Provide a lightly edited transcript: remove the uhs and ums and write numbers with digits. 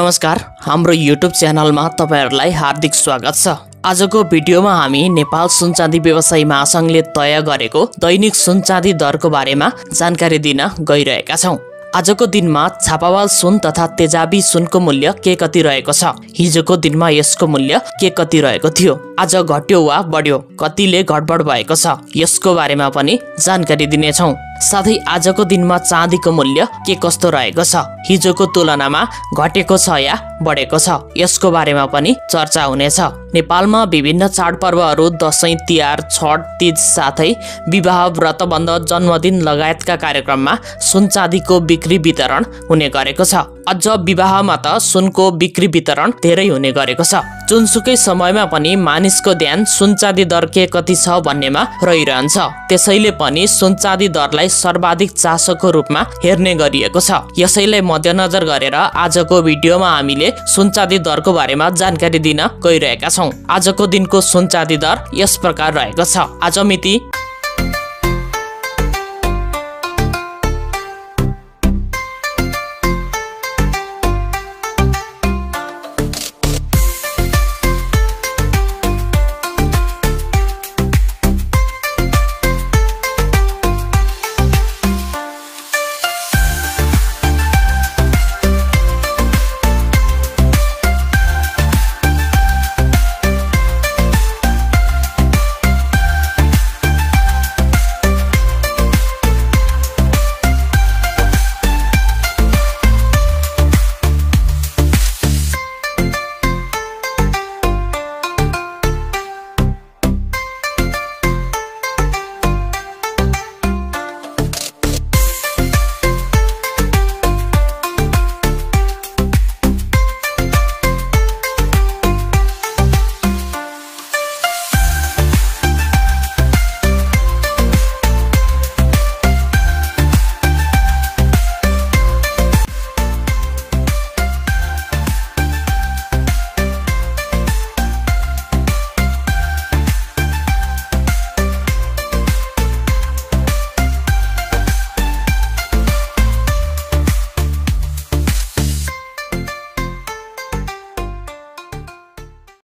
नमस्कार, हाम्रो YouTube च्यानलमा तपाईहरुलाई हार्दिक स्वागत छ। आजको भिडियोमा हामी नेपाल सुन चाँदी व्यवसायी महासंघले तय गरेको दैनिक सुन चाँदी दरको बारेमा जानकारी दिन गइरहेका छौं। आजको दिनमा छापावाल सुन तथा तेजाबी सुनको मूल्य के कति रहेको छ? हिजोको दिनमा यसको मूल्य के कति रहेको थियो? आज घट्यो वा बढ्यो? कतिले घटबढ भएको छ? यसको बारेमा पनि जानकारी दिनेछौं। साथै आजको दिनमा चाँदीको मूल्य के कस्तो रहेको छ? हिजोको तुलनामा घटेको छ या बढेको छ? यसको बारेमा पनि चर्चा हुनेछ। नेपालमा विभिन्न चाडपर्वहरू दशैं, तिहार, छठ, तीज साथै विवाह, व्रतबन्ध, जन्मदिन लगायतका कार्यक्रममा सुन चाँदीको बिक्री वितरण हुने गरेको छ। अझ विवाहमा त सुनको बिक्री वितरण धेरै हुने गरेको छ। जुनसुकै समयमा पनि मानिसको ध्यान सुन चाँदी दर के कति छ भन्नेमा रहिरहन्छ। त्यसैले पनि सुन चाँदी दरलाई सर्वाधिक चासोको रूपमा हेर्ने गरिएको छ। यसैलाई मध्यनजर गरेर आजको भिडियोमा हामीले सुन चाँदी दरको बारेमा जानकारी दिन गइरहेका छौं। आजको दिनको सुन चाँदी दर यस प्रकार रहेको छ। आज मिति